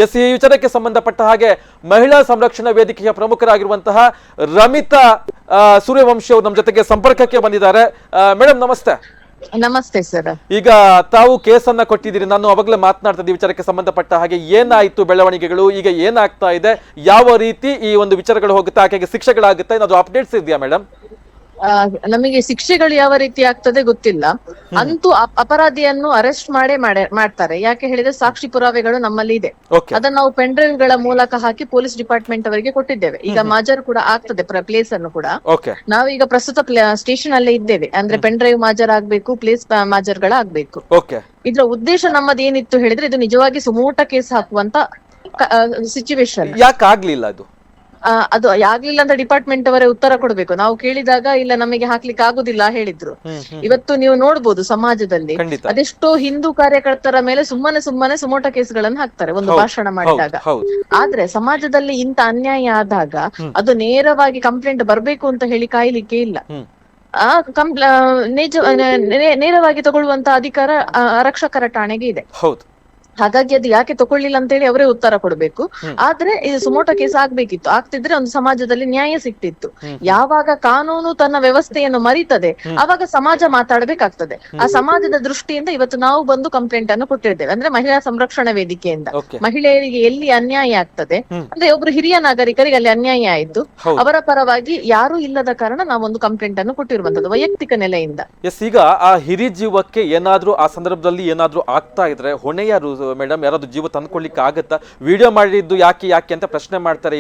S, ಈ ವಿಚಾರಕ್ಕೆ ಸಂಬಂಧಪಟ್ಟ ಹಾಗೆ ಮಹಿಳಾ ಸಂರಕ್ಷಣಾ ವೇದಿಕೆಯ ಪ್ರಮುಖರಾಗಿರುವಂತಹ ರಮಿತಾ ಸೂರ್ಯವಂಶಿ ಅವರು ನಮ್ಮ ಜೊತೆಗೆ ಸಂಪರ್ಕಕ್ಕೆ ಬಂದಿದ್ದಾರೆ. ಮೇಡಮ್ ನಮಸ್ತೆ. ನಮಸ್ತೆ ಸರ್. ಈಗ ತಾವು ಕೇಸನ್ನ ಕೊಟ್ಟಿದ್ದೀರಿ. ನಾನು ಅವಾಗಲೇ ಮಾತನಾಡ್ತಾ ಇದ್ದೆ ವಿಚಾರಕ್ಕೆ ಸಂಬಂಧಪಟ್ಟ ಹಾಗೆ ಏನಾಯ್ತು ಬೆಳವಣಿಗೆಗಳು, ಈಗ ಏನಾಗ್ತಾ ಇದೆ, ಯಾವ ರೀತಿ ಈ ಒಂದು ವಿಚಾರಗಳು ಹೋಗುತ್ತೆ, ಆಕೆಗೆ ಶಿಕ್ಷೆಗಳಾಗುತ್ತೆ, ಏನಾದ್ರು ಅಪ್ಡೇಟ್ಸ್ ಇದೆಯಾ ಮೇಡಮ್? ನಮಗೆ ಶಿಕ್ಷೆಗಳು ಯಾವ ರೀತಿ ಆಗ್ತದೆ ಗೊತ್ತಿಲ್ಲ. ಅಂತೂ ಅಪರಾಧಿಯನ್ನು ಅರೆಸ್ಟ್ ಮಾಡ್ತಾರೆ. ಯಾಕೆ ಹೇಳಿದ್ರೆ ಸಾಕ್ಷಿ ಪುರಾವೆಗಳು ನಮ್ಮಲ್ಲಿ ಇದೆ. ಅದನ್ನ ನಾವು ಪೆನ್ ಡ್ರೈವ್ ಗಳ ಮೂಲಕ ಹಾಕಿ ಪೊಲೀಸ್ ಡಿಪಾರ್ಟ್ಮೆಂಟ್ ಅವರಿಗೆ ಕೊಟ್ಟಿದ್ದೇವೆ. ಈಗ ಮಾಜರ್ ಕೂಡ ಆಗ್ತದೆ, ಪ್ಲೇಸ್ ಅನ್ನು ಕೂಡ ನಾವೀಗ ಪ್ರಸ್ತುತ ಸ್ಟೇಷನ್ ಅಲ್ಲೇ ಇದ್ದೇವೆ. ಅಂದ್ರೆ ಪೆನ್ ಡ್ರೈವ್ ಮಾಜರ್ ಆಗ್ಬೇಕು, ಪ್ಲೇಸ್ ಮಾಜರ್ ಗಳ ಆಗ್ಬೇಕು. ಇದ್ರ ಉದ್ದೇಶ ನಮ್ಮದು ಏನಿತ್ತು ಹೇಳಿದ್ರೆ, ಇದು ನಿಜವಾಗಿ ಸುಮೋಟ ಕೇಸ್ ಹಾಕುವಂತ ಸಿಚುವೇಶನ್. ಯಾಕೆ ಆಗ್ಲಿಲ್ಲ ಅದು ಆಗ್ಲಿಲ್ಲ ಅಂತ ಡಿಪಾರ್ಟ್ಮೆಂಟ್ ಅವರೇ ಉತ್ತರ ಕೊಡ್ಬೇಕು. ನಾವು ಕೇಳಿದಾಗ ಇಲ್ಲ ನಮಗೆ ಹಾಕ್ಲಿಕ್ಕೆ ಆಗುದಿಲ್ಲ ಹೇಳಿದ್ರು. ಇವತ್ತು ನೀವು ನೋಡ್ಬೋದು ಸಮಾಜದಲ್ಲಿ ಅದೆಷ್ಟೋ ಹಿಂದೂ ಕಾರ್ಯಕರ್ತರ ಮೇಲೆ ಸುಮ್ಮನೆ ಸುಮೋಟ ಕೇಸ್ಗಳನ್ನು ಹಾಕ್ತಾರೆ ಒಂದು ಭಾಷಣ ಮಾಡಿದಾಗ. ಆದ್ರೆ ಸಮಾಜದಲ್ಲಿ ಇಂತ ಅನ್ಯಾಯ ಆದಾಗ ಅದು ನೇರವಾಗಿ ಕಂಪ್ಲೇಂಟ್ ಬರ್ಬೇಕು ಅಂತ ಹೇಳಿ ಕಾಯ್ಲಿಕ್ಕೆ ಇಲ್ಲ. ನೇರವಾಗಿ ತಗೊಳ್ಳುವಂತ ಅಧಿಕಾರ ಆರಕ್ಷಕರ ಠಾಣೆಗೆ ಇದೆ. ಹಾಗಾಗಿ ಅದು ಯಾಕೆ ತಗೊಳ್ಳಿಲ್ಲ ಅಂತ ಹೇಳಿ ಅವರೇ ಉತ್ತರ ಕೊಡ್ಬೇಕು. ಆದ್ರೆ ಇದು ಸುಮೋಟ ಕೇಸ್ ಆಗ್ಬೇಕಿತ್ತು. ಆಗ್ತಿದ್ರೆ ಒಂದು ಸಮಾಜದಲ್ಲಿ ನ್ಯಾಯ ಸಿಕ್ತಿತ್ತು. ಯಾವಾಗ ಕಾನೂನು ತನ್ನ ವ್ಯವಸ್ಥೆಯನ್ನು ಮರಿತದೆ ಅವಾಗ ಸಮಾಜ ಮಾತಾಡ್ಬೇಕಾಗ್ತದೆ. ಆ ಸಮಾಜದ ದೃಷ್ಟಿಯಿಂದ ಇವತ್ತು ನಾವು ಬಂದು ಕಂಪ್ಲೇಂಟ್ ಅನ್ನು ಕೊಟ್ಟಿರ್ತೇವೆ. ಅಂದ್ರೆ ಮಹಿಳಾ ಸಂರಕ್ಷಣಾ ವೇದಿಕೆಯಿಂದ ಮಹಿಳೆಯರಿಗೆ ಎಲ್ಲಿ ಅನ್ಯಾಯ ಆಗ್ತದೆ, ಅಂದ್ರೆ ಒಬ್ರು ಹಿರಿಯ ನಾಗರಿಕರಿಗೆ ಅಲ್ಲಿ ಅನ್ಯಾಯ ಆಯ್ತು, ಅವರ ಪರವಾಗಿ ಯಾರು ಇಲ್ಲದ ಕಾರಣ ನಾವೊಂದು ಕಂಪ್ಲೇಂಟ್ ಅನ್ನು ಕೊಟ್ಟಿರುವಂತದ್ದು ವೈಯಕ್ತಿಕ ನೆಲೆಯಿಂದ. ಈಗ ಆ ಹಿರಿ ಜೀವಕ್ಕೆ ಏನಾದ್ರೂ ಆ ಸಂದರ್ಭದಲ್ಲಿ ಏನಾದ್ರೂ ಆಗ್ತಾ ಇದ್ರೆ ಹೊಣೆ ಯಾರು ಮೇಡಮ್? ಯಾರಾದ್ರೂ ಜೀವ ತಂದ್ಕೊಳ್ಲಿಕ್ಕೆ ಆಗತ್ತಾ? ವಿಡಿಯೋ ಮಾಡಿದ್ದು ಯಾಕೆ ಅಂತ ಪ್ರಶ್ನೆ ಮಾಡ್ತಾರೆ.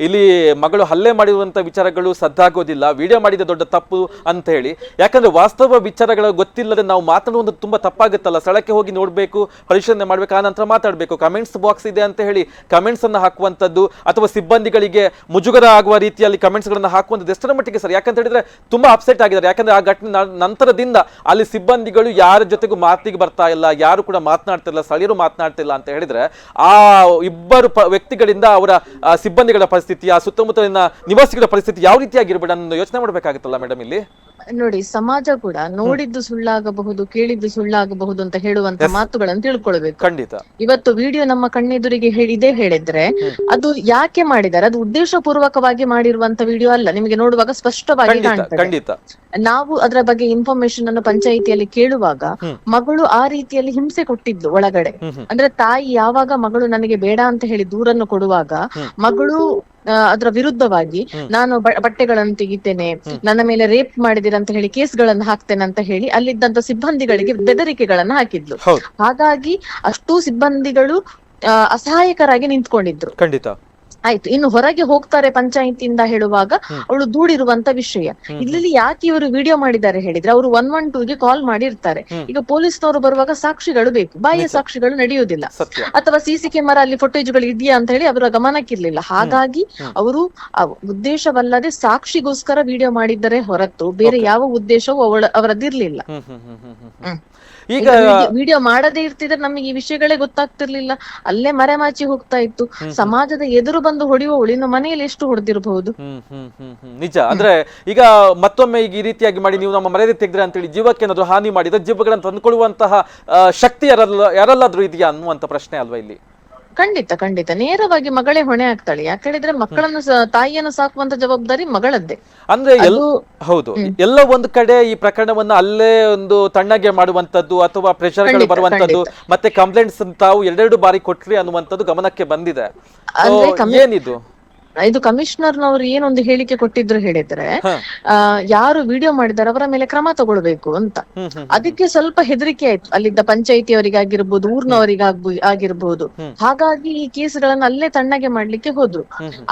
ಇಲ್ಲಿ ಮಗಳು ಹಲ್ಲೆ ಮಾಡಿರುವಂತ ವಿಚಾರಗಳು ಸದ್ದಾಗೋದಿಲ್ಲ, ವಿಡಿಯೋ ಮಾಡಿದ ದೊಡ್ಡ ತಪ್ಪು ಅಂತ ಹೇಳಿ. ಯಾಕಂದ್ರೆ ವಾಸ್ತವ ವಿಚಾರಗಳು ಗೊತ್ತಿಲ್ಲದೆ ನಾವು ಮಾತಾಡುವುದು ತುಂಬಾ ತಪ್ಪಾಗುತ್ತಲ್ಲ. ಸ್ಥಳಕ್ಕೆ ಹೋಗಿ ನೋಡ್ಬೇಕು, ಪರಿಶೀಲನೆ ಮಾಡ್ಬೇಕು, ಆ ನಂತರ ಮಾತಾಡ್ಬೇಕು. ಕಮೆಂಟ್ಸ್ ಬಾಕ್ಸ್ ಇದೆ ಅಂತ ಹೇಳಿ ಕಮೆಂಟ್ಸ್ ಅನ್ನ ಹಾಕುವಂತದ್ದು ಅಥವಾ ಸಿಬ್ಬಂದಿಗಳಿಗೆ ಮುಜುಗರ ಆಗುವ ರೀತಿಯಲ್ಲಿ ಕಮೆಂಟ್ಸ್ ಗಳನ್ನ ಹಾಕುವಂಥದ್ದು ಎಷ್ಟರ ಮಟ್ಟಿಗೆ ಸರ್? ಯಾಕಂತ ಹೇಳಿದ್ರೆ ತುಂಬಾ ಅಪ್ಸೆಟ್ ಆಗಿದ್ದಾರೆ. ಯಾಕಂದ್ರೆ ಆ ಘಟನೆ ನಂತರದಿಂದ ಅಲ್ಲಿ ಸಿಬ್ಬಂದಿಗಳು ಯಾರ ಜೊತೆಗೂ ಮಾತಿಗೆ ಬರ್ತಾ ಇಲ್ಲ, ಯಾರು ಕೂಡ ಮಾತನಾಡ್ತಿಲ್ಲ, ಸ್ಥಳೀಯರು ಮಾತನಾಡ್ತಿಲ್ಲ ಅಂತ ಹೇಳಿದ್ರೆ ಆ ಇಬ್ಬರು ವ್ಯಕ್ತಿಗಳಿಂದ ಅವರ ಸಿಬ್ಬಂದಿಗಳ ಪರಿಸ್ಥಿತಿ, ಆ ಸುತ್ತಮುತ್ತಲಿನ ನಿವಾಸಿಗಳ ಪರಿಸ್ಥಿತಿ ಯಾವ ರೀತಿಯಾಗಿರ್ಬೇಡ ಅನ್ನೋ ಯೋಚನೆ ಮಾಡಬೇಕಾಗುತ್ತಲ್ಲ ಮೇಡಮ್. ಇಲ್ಲಿ ನೋಡಿ, ಸಮಾಜ ಕೂಡ ನೋಡಿದ್ದು ಸುಳ್ಳಾಗಬಹುದು, ಕೇಳಿದ್ದು ಸುಳ್ಳಾಗಬಹುದು ಅಂತ ಹೇಳುವಂತ ಮಾತುಗಳನ್ನು ತಿಳ್ಕೊಳ್ಬೇಕು. ಖಂಡಿತ. ಇವತ್ತು ವಿಡಿಯೋ ನಮ್ಮ ಕಣ್ಣೆದುರಿಗೆ ಹೇಳಿದ್ರೆ ಅದು ಯಾಕೆ ಮಾಡಿದ್ದಾರೆ, ಅದು ಉದ್ದೇಶ ಪೂರ್ವಕವಾಗಿ ಮಾಡಿರುವಂತ ವಿಡಿಯೋ ಅಲ್ಲ. ನಿಮಗೆ ನೋಡುವಾಗ ಸ್ಪಷ್ಟವಾಗಿ ಕಾಣ್ತದೆ. ನಾವು ಅದರ ಬಗ್ಗೆ ಇನ್ಫಾರ್ಮೇಶನ್ ಅನ್ನು ಪಂಚಾಯಿತಿಯಲ್ಲಿ ಕೇಳುವಾಗ ಮಗಳು ಆ ರೀತಿಯಲ್ಲಿ ಹಿಂಸೆ ಕೊಟ್ಟಿದ್ದು ಒಳಗಡೆ. ಅಂದ್ರೆ ತಾಯಿ ಯಾವಾಗ ಮಗಳು ನನಗೆ ಬೇಡ ಅಂತ ಹೇಳಿ ದೂರನ್ನು ಕೊಡುವಾಗ ಮಗಳು ಅದರ ವಿರುದ್ಧವಾಗಿ ನಾನು ಬಟ್ಟೆಗಳನ್ನು ತೆಗಿತೇನೆ, ನನ್ನ ಮೇಲೆ ರೇಪ್ ಮಾಡಿದಿರ ಅಂತ ಹೇಳಿ ಕೇಸ್ಗಳನ್ನು ಹಾಕ್ತೇನೆ ಅಂತ ಹೇಳಿ ಅಲ್ಲಿದ್ದಂತ ಸಿಬ್ಬಂದಿಗಳಿಗೆ ಬೆದರಿಕೆಗಳನ್ನ ಹಾಕಿದ್ಲು. ಹಾಗಾಗಿ ಅಷ್ಟೂ ಸಿಬ್ಬಂದಿಗಳು ಅಸಹಾಯಕರಾಗಿ ನಿಂತ್ಕೊಂಡಿದ್ರು. ಖಂಡಿತ. ಆಯ್ತು, ಇನ್ನು ಹೊರಗೆ ಹೋಗ್ತಾರೆ ಪಂಚಾಯತಿಯಿಂದ ಹೇಳುವಾಗ ಅವಳು ದೂಡಿರುವಂತ ವಿಷಯ. ಇಲ್ಲಿ ಯಾಕೆ ಇವರು ವಿಡಿಯೋ ಮಾಡಿದ್ದಾರೆ ಹೇಳಿದ್ರೆ, ಅವರು 112ಗೆ ಕಾಲ್ ಮಾಡಿರ್ತಾರೆ. ಈಗ ಪೊಲೀಸ್ನವರು ಬರುವಾಗ ಸಾಕ್ಷಿಗಳು ಬೇಕು, ಬಾಹ್ಯ ಸಾಕ್ಷಿಗಳು ನಡೆಯುವುದಿಲ್ಲ. ಅಥವಾ ಸಿಸಿ ಕ್ಯಾಮೆರಾ ಅಲ್ಲಿ ಫುಟೇಜ್ಗಳು ಇದೆಯಾ ಅಂತ ಹೇಳಿ ಅವರ ಗಮನಕ್ಕಿರ್ಲಿಲ್ಲ. ಹಾಗಾಗಿ ಅವರು ಉದ್ದೇಶವಲ್ಲದೆ ಸಾಕ್ಷಿಗೋಸ್ಕರ ವಿಡಿಯೋ ಮಾಡಿದ್ದಾರೆ ಹೊರತು ಬೇರೆ ಯಾವ ಉದ್ದೇಶವೂ ಅವರದ್ದಿರ್ಲಿಲ್ಲ. ಈಗ ವಿಡಿಯೋ ಮಾಡದೇ ಇರ್ತಿದ್ರೆ ನಮಗೆ ಈ ವಿಷಯಗಳೇ ಗೊತ್ತಾಗ್ತಿರ್ಲಿಲ್ಲ. ಅಲ್ಲೇ ಮರೆಮಾಚಿ ಹೋಗ್ತಾ ಇತ್ತು. ಸಮಾಜದ ಎದುರು ಬಂದು ಹೊಡೆಯುವವಳು ಇನ್ನು ಮನೆಯಲ್ಲಿ ಎಷ್ಟು ಹೊಡೆದಿರಬಹುದು. ನಿಜ. ಅಂದ್ರೆ ಈಗ ಮತ್ತೊಮ್ಮೆ ಈಗ ಈ ರೀತಿಯಾಗಿ ಮಾಡಿ ನೀವು ನಮ್ಮ ಮರ್ಯಾದೆ ತೆಗೆದ್ರೆ ಅಂತೇಳಿ ಜೀವಕ್ಕೆ ಏನಾದ್ರು ಹಾನಿ ಮಾಡಿದ್ರೆ ಜೀವಗಳನ್ನು ತಂದುಕೊಳ್ಳುವಂತಹ ಶಕ್ತಿ ಯಾರಲ್ಲಾದ್ರೂ ಇದೆಯಾ ಅನ್ನುವಂತ ಪ್ರಶ್ನೆ ಅಲ್ವಾ ಇಲ್ಲಿ? ಖಂಡಿತ ನೇರವಾಗಿ ಮಗಳೇ ಹೊಣೆ ಆಗ್ತಾಳೆ. ಯಾಕಂದ್ರೆ ಮಕ್ಕಳನ್ನು ತಾಯಿಯನ್ನು ಸಾಕುವಂತ ಜವಾಬ್ದಾರಿ ಮಗಳದ್ದೇ. ಅಂದ್ರೆ ಹೌದು, ಎಲ್ಲ ಒಂದು ಕಡೆ ಈ ಪ್ರಕರಣವನ್ನ ಅಲ್ಲೇ ಒಂದು ತಣ್ಣಗೆ ಮಾಡುವಂತದ್ದು ಅಥವಾ ಪ್ರೆಷರ್ಗಳು ಬರುವಂತದ್ದು ಮತ್ತೆ ಕಂಪ್ಲೇಂಟ್ಸ್ ತಾವು 2 ಬಾರಿ ಕೊಟ್ರಿ ಅನ್ನುವಂಥದ್ದು ಗಮನಕ್ಕೆ ಬಂದಿದೆ. ಏನಿದು? ಇದು ಕಮಿಷನರ್ನವರು ಏನೊಂದು ಹೇಳಿಕೆ ಕೊಟ್ಟಿದ್ರು ಹೇಳಿದ್ರೆ, ಯಾರು ವಿಡಿಯೋ ಮಾಡಿದಾರೆ ಅವರ ಮೇಲೆ ಕ್ರಮ ತಗೊಳ್ಬೇಕು ಅಂತ. ಅದಕ್ಕೆ ಸ್ವಲ್ಪ ಹೆದರಿಕೆ ಆಯ್ತು ಅಲ್ಲಿದ್ದ ಪಂಚಾಯಿತಿಯವರಿಗಾಗಿರ್ಬೋದು, ಊರ್ನವರಿಗಾಗಿರ್ಬೋದು. ಹಾಗಾಗಿ ಈ ಕೇಸ್ಗಳನ್ನ ಅಲ್ಲೇ ತಣ್ಣಗೆ ಮಾಡ್ಲಿಕ್ಕೆ ಹೋದ್ರು.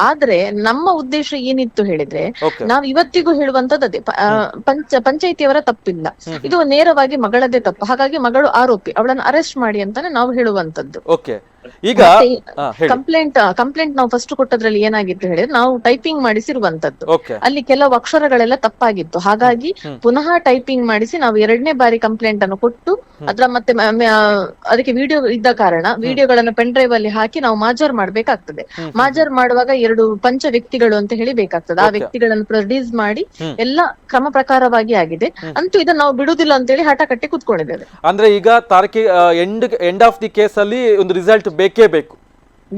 ಆದ್ರೆ ನಮ್ಮ ಉದ್ದೇಶ ಏನಿತ್ತು ಹೇಳಿದ್ರೆ, ನಾವ್ ಇವತ್ತಿಗೂ ಹೇಳುವಂತದ್ದು ಅದೇ, ಪಂಚಾಯಿತಿಯವರ ತಪ್ಪಿಲ್ಲ, ಇದು ನೇರವಾಗಿ ಮಗಳದೇ ತಪ್ಪು. ಹಾಗಾಗಿ ಮಗಳು ಆರೋಪಿ, ಅವಳನ್ನು ಅರೆಸ್ಟ್ ಮಾಡಿ ಅಂತಾನೆ ನಾವು ಹೇಳುವಂತದ್ದು. ಈಗ ಕಂಪ್ಲೇಂಟ್ ನಾವು ಫಸ್ಟ್ ಕೊಟ್ಟದ್ರಲ್ಲಿ ಏನಾಗಿತ್ತು ಹೇಳಿದ್ರೆ, ನಾವು ಟೈಪಿಂಗ್ ಮಾಡಿಸಿರುವಂತದ್ದು, ಅಲ್ಲಿ ಕೆಲವು ಅಕ್ಷರಗಳೆಲ್ಲ ತಪ್ಪಾಗಿತ್ತು. ಹಾಗಾಗಿ ಪುನಃ ಟೈಪಿಂಗ್ ಮಾಡಿಸಿ ನಾವು 2ನೇ ಬಾರಿ ಕಂಪ್ಲೇಂಟ್ ಅನ್ನು ಕೊಟ್ಟು ಅದ್ರ ಮತ್ತೆ ಅದಕ್ಕೆ ವಿಡಿಯೋ ಇದ್ದ ಕಾರಣ ವಿಡಿಯೋಗಳನ್ನ ಪೆನ್ ಡ್ರೈವ್ ಅಲ್ಲಿ ಹಾಕಿ ನಾವು ಮಾಜರ್ ಮಾಡ್ಬೇಕಾಗ್ತದೆ. ಮಾಜರ್ ಮಾಡುವಾಗ 2 ಪಂಚ ವ್ಯಕ್ತಿಗಳು ಅಂತ ಹೇಳಿ ಬೇಕಾಗ್ತದೆ. ಆ ವ್ಯಕ್ತಿಗಳನ್ನು ಪ್ರೊಡ್ಯೂಸ್ ಮಾಡಿ ಎಲ್ಲ ಕ್ರಮ ಪ್ರಕಾರವಾಗಿ ಆಗಿದೆ. ಅಂತೂ ಇದನ್ನ ನಾವು ಬಿಡುದಿಲ್ಲ ಅಂತ ಹೇಳಿ ಹಠ ಕಟ್ಟಿ ಕುತ್ಕೊಂಡಿದ್ದೇವೆ. ಅಂದ್ರೆ ಈಗ ತಾರೀಕಿ ಎಂಡ್ ಆಫ್ ದಿ ಕೇಸ್ ಅಲ್ಲಿ ಒಂದು ರಿಸಲ್ಟ್ ಬೇಕೇ ಬೇಕು.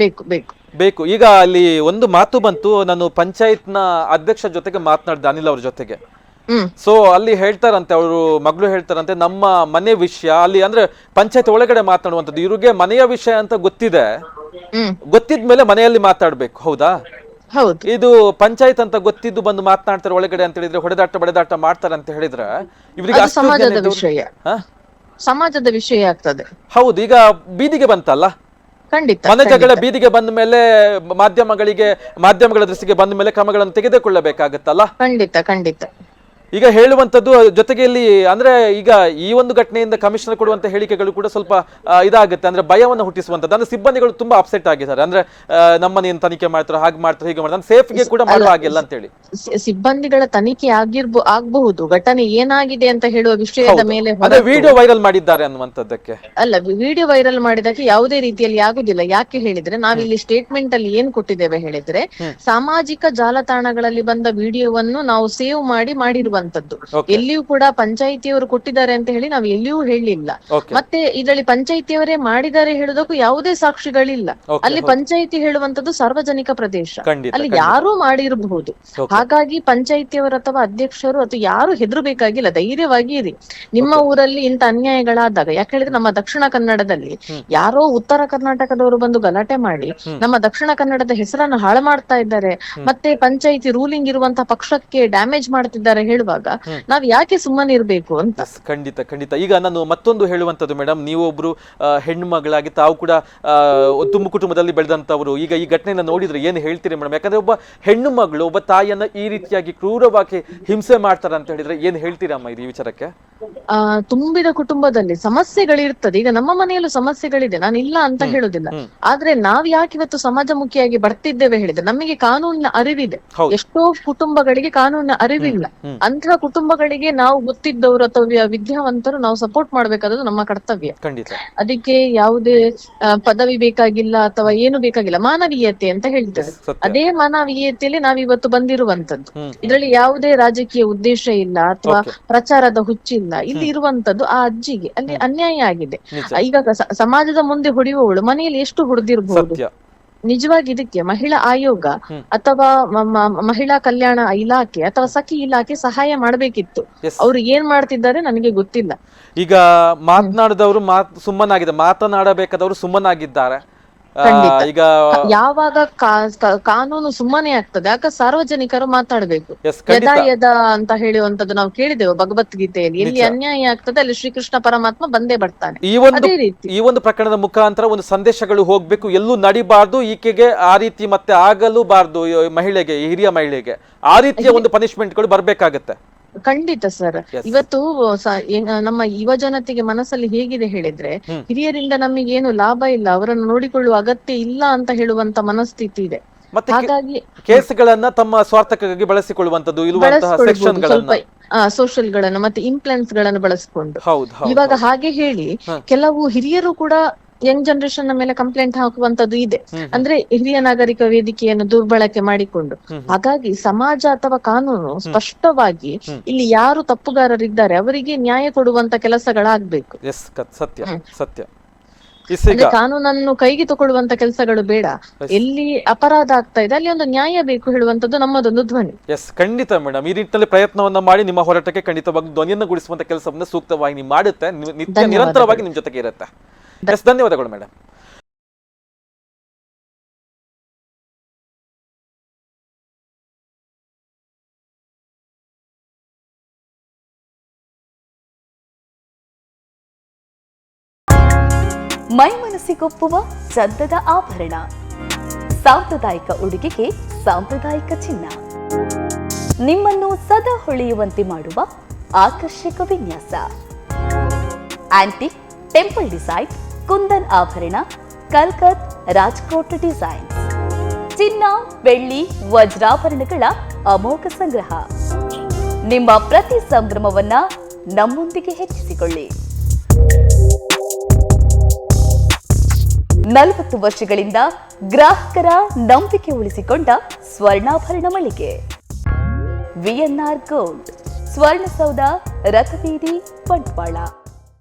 ಬೇಕು ಬೇಕು ಬೇಕು. ಈಗ ಅಲ್ಲಿ ಒಂದು ಮಾತು ಬಂತು, ನಾನು ಪಂಚಾಯತ್ನ ಅಧ್ಯಕ್ಷ ಜೊತೆಗೆ ಮಾತನಾಡಿದೆ, ಅನಿಲ್ ಅವ್ರ ಜೊತೆಗೆ. ಸೊ ಅಲ್ಲಿ ಹೇಳ್ತಾರಂತೆ, ಅವರು ಮಗಳು ಹೇಳ್ತಾರಂತೆ, ನಮ್ಮ ಮನೆ ವಿಷಯ ಅಲ್ಲಿ ಅಂದ್ರೆ ಪಂಚಾಯತ್ ಒಳಗಡೆ ಮಾತನಾಡುವಂಥದ್ದು, ಇವ್ರಿಗೆ ಮನೆಯ ವಿಷಯ ಅಂತ ಗೊತ್ತಿದೆ, ಗೊತ್ತಿದ್ಮೇಲೆ ಮನೆಯಲ್ಲಿ ಮಾತಾಡ್ಬೇಕು. ಹೌದಾ? ಹೌದು. ಇದು ಪಂಚಾಯತ್ ಅಂತ ಗೊತ್ತಿದ್ದು ಬಂದು ಮಾತನಾಡ್ತಾರೆ ಒಳಗಡೆ ಅಂತ ಹೇಳಿದ್ರೆ, ಹೊಡೆದಾಟ ಬಡೆದಾಟ ಮಾಡ್ತಾರೆ ಅಂತ ಹೇಳಿದ್ರೆ ಇವರಿಗೆ ಸಮಾಜದ ವಿಷಯ, ಸಮಾಜದ ವಿಷಯ ಆಗ್ತದೆ. ಹೌದು. ಈಗ ಬೀದಿಗೆ ಬಂತಲ್ಲ, ಖಂಡಿತ ಮನೆ ಜಗಳ ಬೀದಿಗೆ ಬಂದ ಮೇಲೆ ಮಾಧ್ಯಮಗಳ ದೃಷ್ಟಿಗೆ ಬಂದ ಮೇಲೆ ಕ್ರಮಗಳನ್ನು ತೆಗೆದುಕೊಳ್ಳಬೇಕಾಗತ್ತಲ್ಲ. ಖಂಡಿತ ಖಂಡಿತ. ಈಗ ಹೇಳುವಂತದ್ದು ಜೊತೆಗೆ ಇಲ್ಲಿ ಅಂದ್ರೆ ಈಗ ಈ ಒಂದು ಘಟನೆಯಿಂದ ಕಮಿಷನರ್ ಕೊಡುವಂತ ಹೇಳಿಕೆಗಳು ಕೂಡ ಸ್ವಲ್ಪ ಇದಾಗುತ್ತೆ, ಅಂದ್ರೆ ಭಯವನ್ನು ಹುಟ್ಟಿಸುವಂತದ್ದು. ಅಂದ್ರೆ ಸಿಬ್ಬಂದಿಗಳು ತುಂಬಾ ಅಪ್ಸೆಟ್ ಆಗಿದ್ದಾರೆ, ಅಂದ್ರೆ ನಮ್ಮನ್ನ ತನಿಖೆ ಮಾಡ್ತಾರೆ, ಹಾಗೆ ಮಾಡ್ತಾರೆ, ಹೀಗೆ ಮಾಡ್ತಾರೆ, ಸೇಫ್ಗೆ ಕೂಡ ಮಾಡುವ ಹಾಗಿಲ್ಲ ಅಂತ ಹೇಳಿ. ಸಿಬ್ಬಂದಿಗಳ ತನಿಖೆ ಆಗಬಹುದು, ಘಟನೆ ಏನಾಗಿದೆ ಅಂತ ಹೇಳುವ ವಿಷಯದ ಮೇಲೆ ವಿಡಿಯೋ ವೈರಲ್ ಮಾಡಿದ್ದಾರೆ ಅನ್ನುವಂಥದ್ದಕ್ಕೆ ಅಲ್ಲ, ವಿಡಿಯೋ ವೈರಲ್ ಮಾಡಿದಕ್ಕೆ ಯಾವುದೇ ರೀತಿಯಲ್ಲಿ ಆಗುದಿಲ್ಲ. ಯಾಕೆ ಹೇಳಿದ್ರೆ ನಾವಿಲ್ಲಿ ಸ್ಟೇಟ್ಮೆಂಟ್ ಅಲ್ಲಿ ಏನ್ ಕೊಟ್ಟಿದ್ದೇವೆ ಹೇಳಿದ್ರೆ, ಸಾಮಾಜಿಕ ಜಾಲತಾಣಗಳಲ್ಲಿ ಬಂದ ವಿಡಿಯೋವನ್ನು ನಾವು ಸೇವ್ ಮಾಡಿರುವಂತದ್ದು. ಎಲ್ಲಿಯೂ ಕೂಡ ಪಂಚಾಯಿತಿಯವರು ಕೊಟ್ಟಿದ್ದಾರೆ ಅಂತ ಹೇಳಿ ನಾವು ಎಲ್ಲಿಯೂ ಹೇಳಿಲ್ಲ. ಮತ್ತೆ ಇದರಲ್ಲಿ ಪಂಚಾಯಿತಿಯವರೇ ಮಾಡಿದ್ದಾರೆ ಹೇಳುವುದಕ್ಕೂ ಯಾವುದೇ ಸಾಕ್ಷಿಗಳಿಲ್ಲ. ಅಲ್ಲಿ ಪಂಚಾಯಿತಿ ಹೇಳುವಂತದ್ದು ಸಾರ್ವಜನಿಕ ಪ್ರದೇಶ, ಅಲ್ಲಿ ಯಾರೂ ಮಾಡಿರಬಹುದು. ಹಾಗಾಗಿ ಪಂಚಾಯಿತಿಯವರು ಅಥವಾ ಅಧ್ಯಕ್ಷರು ಅಥವಾ ಯಾರು ಹೆದರಬೇಕಾಗಿಲ್ಲ, ಧೈರ್ಯವಾಗಿ ಇರಿ. ನಿಮ್ಮ ಊರಲ್ಲಿ ಇಂಥ ಅನ್ಯಾಯಗಳಾದಾಗ, ಯಾಕೆ ಹೇಳಿದ್ರೆ ನಮ್ಮ ದಕ್ಷಿಣ ಕನ್ನಡದಲ್ಲಿ ಯಾರೋ ಉತ್ತರ ಕರ್ನಾಟಕದವರು ಬಂದು ಗಲಾಟೆ ಮಾಡಿ ನಮ್ಮ ದಕ್ಷಿಣ ಕನ್ನಡದ ಹೆಸರನ್ನು ಹಾಳು ಮಾಡ್ತಾ ಇದ್ದಾರೆ, ಮತ್ತೆ ಪಂಚಾಯಿತಿ ರೂಲಿಂಗ್ ಇರುವಂತಹ ಪಕ್ಷಕ್ಕೆ ಡ್ಯಾಮೇಜ್ ಮಾಡ್ತಿದ್ದಾರೆ ಹೇಳುವಾಗ ನಾವ್ ಯಾಕೆ ಸುಮ್ಮನೆ ಇರ್ಬೇಕು ಅಂತ. ಖಂಡಿತ ಖಂಡಿತ. ಈಗ ನಾನು ಮತ್ತೊಂದು ಹೇಳುವಂತದ್ದು ಮೇಡಮ್, ನೀವು ಒಬ್ರು ಹೆಣ್ಣು ಮಗಳಾಗಿ ತಾವು ಕೂಡ ತುಂಬ ಕುಟುಂಬದಲ್ಲಿ ಬೆಳೆದಂತವರು, ಈಗ ಈ ಘಟನೆಯನ್ನ ನೋಡಿದ್ರೆ ಏನು ಹೇಳ್ತೀರಿ ಮೇಡಮ್? ಯಾಕಂದ್ರೆ ಒಬ್ಬ ಹೆಣ್ಣು ಮಗಳು ಒಬ್ಬ ತಾಯಿಯನ್ನ ಈ ರೀತಿಯಾಗಿ ಕ್ರೂರವಾಗಿ ಹಿಂಸೆ ಮಾಡ್ತಾರೆ ಅಂತ ಹೇಳಿದ್ರೆ ಏನ್ ಹೇಳ್ತೀರಮ್ಮ ಈ ವಿಚಾರಕ್ಕೆ? ತುಂಬಿದ ಕುಟುಂಬದಲ್ಲಿ ಸಮಸ್ಯೆಗಳಿರ್ತದೆ. ಈಗ ನಮ್ಮ ಮನೆಯಲ್ಲೂ ಸಮಸ್ಯೆಗಳಿದೆ, ನಾನು ಇಲ್ಲ ಅಂತ ಹೇಳುದಿಲ್ಲ. ಆದ್ರೆ ನಾವ್ ಯಾಕೆ ಇವತ್ತು ಸಮಾಜಮುಖಿಯಾಗಿ ಬರ್ತಿದ್ದೇವೆ ಹೇಳಿದ್ರೆ, ನಮಗೆ ಕಾನೂನಿನ ಅರಿವಿದೆ. ಎಷ್ಟೋ ಕುಟುಂಬಗಳಿಗೆ ಕಾನೂನಿನ ಅರಿವಿಲ್ಲ. ಅಂತಹ ಕುಟುಂಬಗಳಿಗೆ ನಾವು ಗೊತ್ತಿದ್ದವರು ಅಥವಾ ವಿದ್ಯಾವಂತರು ನಾವು ಸಪೋರ್ಟ್ ಮಾಡ್ಬೇಕಾದದ್ದು ನಮ್ಮ ಕರ್ತವ್ಯ. ಅದಕ್ಕೆ ಯಾವುದೇ ಪದವಿ ಬೇಕಾಗಿಲ್ಲ ಅಥವಾ ಏನು ಬೇಕಾಗಿಲ್ಲ, ಮಾನವೀಯತೆ ಅಂತ ಹೇಳ್ತೇವೆ. ಅದೇ ಮಾನವೀಯತೆಯಲ್ಲಿ ನಾವಿವತ್ತು ಬಂದಿರುವಂತದ್ದು. ಇದರಲ್ಲಿ ಯಾವುದೇ ರಾಜಕೀಯ ಉದ್ದೇಶ ಇಲ್ಲ ಅಥವಾ ಪ್ರಚಾರದ ಹುಚ್ಚಿಲ್ಲ. ಇಲ್ಲಿ ಇರುವಂತದ್ದು ಆ ಅಜ್ಜಿಗೆ ಅಲ್ಲಿ ಅನ್ಯಾಯ ಆಗಿದೆ. ಈಗ ಸಮಾಜದ ಮುಂದೆ ಹೊಡೆಯುವವಳು ಮನೆಯಲ್ಲಿ ಎಷ್ಟು ಹೊಡೆದಿರಬಹುದು. ನಿಜವಾಗಿ ಇದಕ್ಕೆ ಮಹಿಳಾ ಆಯೋಗ ಅಥವಾ ಮಹಿಳಾ ಕಲ್ಯಾಣ ಇಲಾಖೆ ಅಥವಾ ಸಖಿ ಇಲಾಖೆ ಸಹಾಯ ಮಾಡಬೇಕಿತ್ತು. ಅವ್ರು ಏನ್ ಮಾಡ್ತಿದ್ದಾರೆ ನನಗೆ ಗೊತ್ತಿಲ್ಲ. ಈಗ ಮಾತನಾಡಿದವರು ಮಾತನಾಡಬೇಕಾದವರು ಸುಮ್ಮನಾಗಿದ್ದಾರೆ. ಈಗ ಯಾವಾಗ ಕಾನೂನು ಸುಮ್ಮನೆ ಆಗ್ತದೆ ಆಗ ಸಾರ್ವಜನಿಕರು ಮಾತಾಡ್ಬೇಕು. ಯದ ಅಂತ ಹೇಳುವಂತದ್ದು ನಾವು ಕೇಳಿದೆವು ಭಗವದ್ಗೀತೆಯಲ್ಲಿ, ಎಲ್ಲಿ ಅನ್ಯಾಯ ಆಗ್ತದೆ ಅಲ್ಲಿ ಶ್ರೀಕೃಷ್ಣ ಪರಮಾತ್ಮ ಬಂದೇ ಬರ್ತಾನೆ. ಈ ಒಂದು ಪ್ರಕರಣದ ಮುಖಾಂತರ ಒಂದು ಸಂದೇಶಗಳು ಹೋಗ್ಬೇಕು, ಎಲ್ಲೂ ನಡಿಬಾರ್ದು, ಈಕೆಗೆ ಆ ರೀತಿ ಮತ್ತೆ ಆಗಲೂಬಾರ್ದು, ಮಹಿಳೆಗೆ, ಹಿರಿಯ ಮಹಿಳೆಗೆ ಆ ರೀತಿಯ ಒಂದು ಪನಿಷ್ಮೆಂಟ್ಗಳು ಬರ್ಬೇಕಾಗತ್ತೆ. ಖಂಡಿತ ಸರ್. ಇವತ್ತು ನಮ್ಮ ಯುವ ಜನತೆಗೆ ಮನಸ್ಸಲ್ಲಿ ಹೇಗಿದೆ ಹೇಳಿದ್ರೆ, ಹಿರಿಯರಿಂದ ನಮಗೇನು ಲಾಭ ಇಲ್ಲ, ಅವರನ್ನು ನೋಡಿಕೊಳ್ಳುವ ಅಗತ್ಯ ಇಲ್ಲ ಅಂತ ಹೇಳುವಂತ ಮನಸ್ಥಿತಿ ಇದೆ. ಹಾಗಾಗಿ ಕೇಸ್ಗಳನ್ನ ತಮ್ಮ ಸ್ವಾರ್ಥಕ್ಕಾಗಿ ಬಳಸಿಕೊಳ್ಳುವಂತದ್ದು, ಸೋಷಿಯಲ್ ಗಳನ್ನ ಮತ್ತೆ ಇನ್ಫ್ಲುಯೆನ್ಸ್ ಗಳನ್ನು ಬಳಸಿಕೊಂಡು ಇವಾಗ ಹಾಗೆ ಹೇಳಿ ಕೆಲವು ಹಿರಿಯರು ಕೂಡ ಯಂಗ್ ಜನರೇಷನ್ ಮೇಲೆ ಕಂಪ್ಲೇಂಟ್ ಹಾಕುವಂತದ್ದು ಇದೆ. ಅಂದ್ರೆ ಹಿರಿಯ ನಾಗರಿಕ ವೇದಿಕೆಯನ್ನು ದುರ್ಬಳಕೆ ಮಾಡಿಕೊಂಡು. ಹಾಗಾಗಿ ಸಮಾಜ ಅಥವಾ ಕಾನೂನು ಸ್ಪಷ್ಟವಾಗಿ ಇಲ್ಲಿ ಯಾರು ತಪ್ಪುಗಾರರಿದ್ದಾರೆ ಅವರಿಗೆ ನ್ಯಾಯ ಕೊಡುವಂತ ಕೆಲಸಗಳಾಗ್ಬೇಕು. ಕಾನೂನನ್ನು ಕೈಗೆ ತಗೊಳ್ಳುವಂತ ಕೆಲಸಗಳು ಬೇಡ. ಎಲ್ಲಿ ಅಪರಾಧ ಆಗ್ತಾ ಇದೆ ಅಲ್ಲಿ ಒಂದು ನ್ಯಾಯ ಬೇಕು ಹೇಳುವಂತದ್ದು ನಮ್ಮದೊಂದು ಧ್ವನಿ. ಖಂಡಿತ ಮೇಡಮ್, ಈ ನಿಟ್ಟಿನಲ್ಲಿ ಪ್ರಯತ್ನವನ್ನ ಮಾಡಿ ನಿಮ್ಮ ಹೋರಾಟಕ್ಕೆ ಖಂಡಿತವಾಗಿ ಧ್ವನಿಯನ್ನು ಗುಡಿಸುವಂತ ಕೆಲಸವನ್ನ ಸೂಕ್ತವಾಗಿ ಮಾಡುತ್ತೆ, ನಿರಂತರವಾಗಿ ನಿಮ್ ಜೊತೆಗೆ ಇರುತ್ತೆ. ಧನ್ಯವಾದಗಳು ಮೇಡಮ್. ಮೈ ಮನಸ್ಸಿಗೊಪ್ಪುವ ಚಂದದ ಆಭರಣ, ಸಾಂಪ್ರದಾಯಿಕ ಉಡುಗೆಗೆ ಸಾಂಪ್ರದಾಯಿಕ ಚಿನ್ನ, ನಿಮ್ಮನ್ನು ಸದಾ ಹೊಳೆಯುವಂತೆ ಮಾಡುವ ಆಕರ್ಷಕ ವಿನ್ಯಾಸ, ಆಂಟಿಕ್, ಟೆಂಪಲ್ ಡಿಸೈನ್, ಕುಂದನ್ ಆಭರಣ, ಕಲ್ಕತ್, ರಾಜ್ಕೋಟ್ ಡಿಸೈನ್, ಚಿನ್ನ, ಬೆಳ್ಳಿ, ವಜ್ರಾಭರಣಗಳ ಅಮೋಘ ಸಂಗ್ರಹ. ನಿಮ್ಮ ಪ್ರತಿ ಸಂಭ್ರಮವನ್ನ ನಮ್ಮೊಂದಿಗೆ ಹೆಚ್ಚಿಸಿಕೊಳ್ಳಿ. 40 ವರ್ಷಗಳಿಂದ ಗ್ರಾಹಕರ ನಂಬಿಕೆ ಉಳಿಸಿಕೊಂಡ ಸ್ವರ್ಣಾಭರಣ ಮಳಿಗೆ ವಿಎನ್ಆರ್ ಗೋಲ್ಡ್, ಸ್ವರ್ಣಸೌಧ, ರಥಬೀದಿ, ಬಂಟ್ವಾಳ.